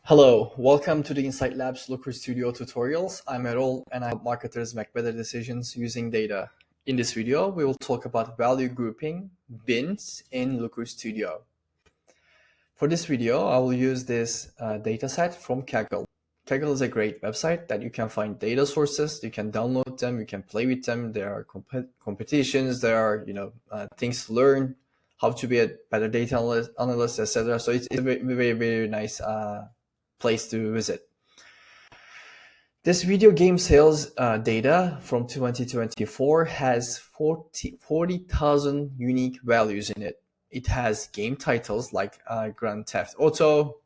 Hello, welcome to the Insight Labs Looker Studio tutorials. I'm Errol and I help marketers make better decisions using data. In this video, we will talk about value grouping bins in Looker Studio. For this video, I will use this dataset from Kaggle. Kaggle is a great website that you can find data sources, you can download them, you can play with them. There are competitions, there are things to learn, how to be a better data analyst, etc. So it's a very nice place to visit. This video game sales data from 2024 has 40,000 unique values in it. It has game titles like Grand Theft Auto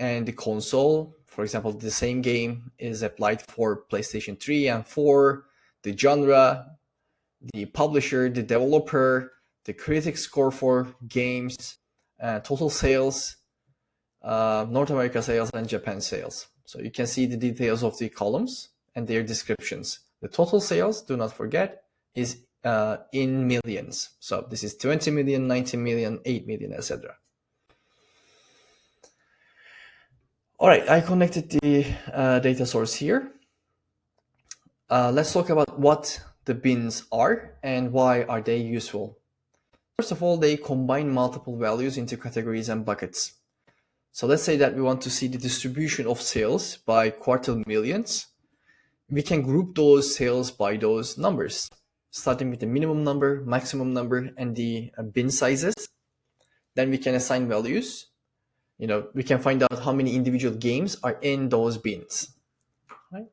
and the console. For example, the same game is applied for PlayStation 3 and 4, the genre, the publisher, the developer, the critic score for games, total sales, North America sales and Japan sales. So you can see the details of the columns and their descriptions. The total sales, do not forget, is in millions. So this is 20 million, 90 million, 8 million, etc. All right, I connected the data source here. Let's talk about what the bins are and why are they useful. First of all, they combine multiple values into categories and buckets. So let's say that we want to see the distribution of sales by quartile millions. We can group those sales by those numbers, starting with the minimum number, maximum number, and the bin sizes. Then we can assign values. We can find out how many individual games are in those bins. Right?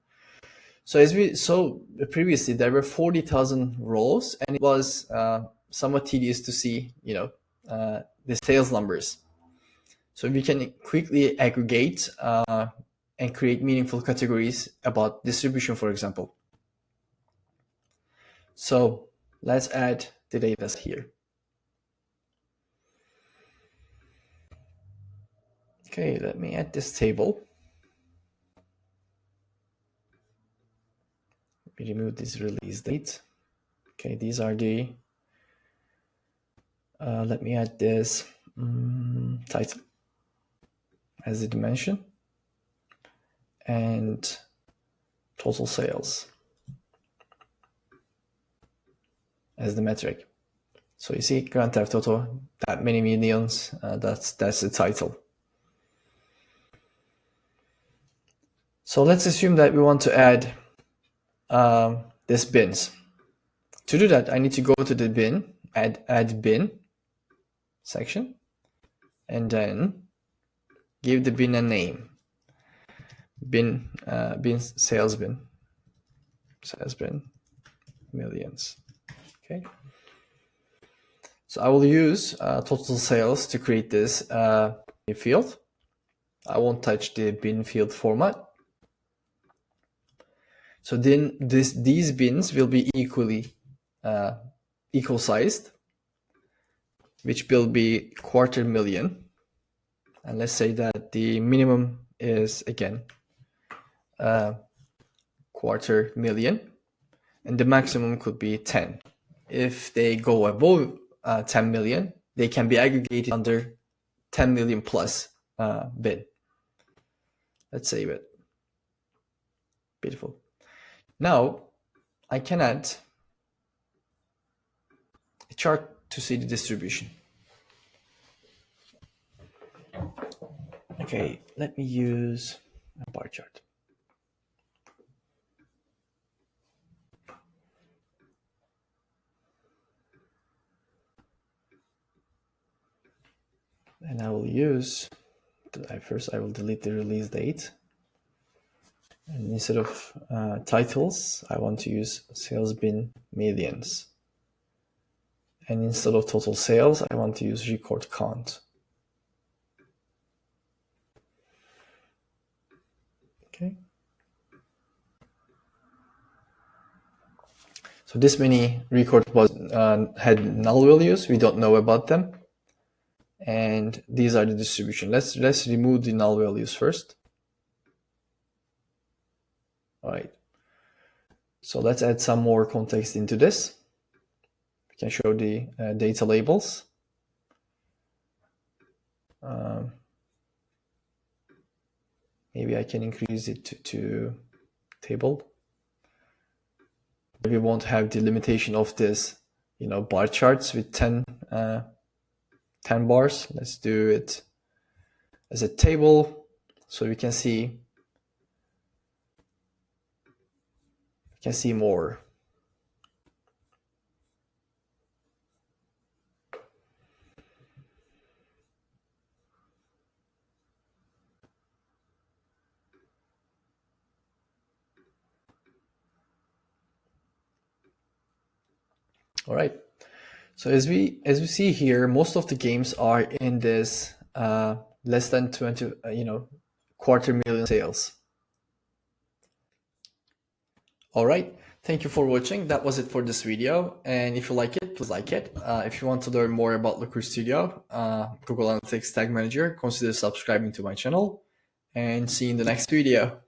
So as we saw previously, there were 40,000 rows, and it was somewhat tedious to see, the sales numbers. So we can quickly aggregate and create meaningful categories about distribution, for example. So let's add the data here. Okay, let me add this table. We remove this release date. Okay, these are the, let me add this title as the dimension and total sales as the metric. So you see Grand Theft Auto, that many millions, that's the title. So let's assume that we want to add this bins. To do that, I need to go to the bin, add bin section, and then give the bin a name. Bin sales bin millions. Okay. So I will use total sales to create this field. I won't touch the bin field format. So then these bins will be equal sized, which will be quarter million. And let's say that the minimum is again quarter million, and the maximum could be 10. If they go above 10 million, they can be aggregated under 10 million plus bin. Let's save it. Beautiful. Now I can add a chart to see the distribution. Okay, let me use a bar chart. And I will use, first I will delete the release date. And instead of titles, I want to use sales bin millions. And instead of total sales, I want to use record count. Okay. So this many record had null values. We don't know about them. And these are the distribution. Let's remove the null values first. All right. So let's add some more context into this. We can show the data labels. Maybe I can increase it to table. We won't have the limitation of this, bar charts with 10 bars. Let's do it as a table so we can see more. All right. So as we see here, most of the games are in this less than 20, $250,000 sales. All right. Thank you for watching. That was it for this video. And if you like it, please like it. If you want to learn more about Looker Studio, Google Analytics Tag Manager, consider subscribing to my channel. And see you in the next video.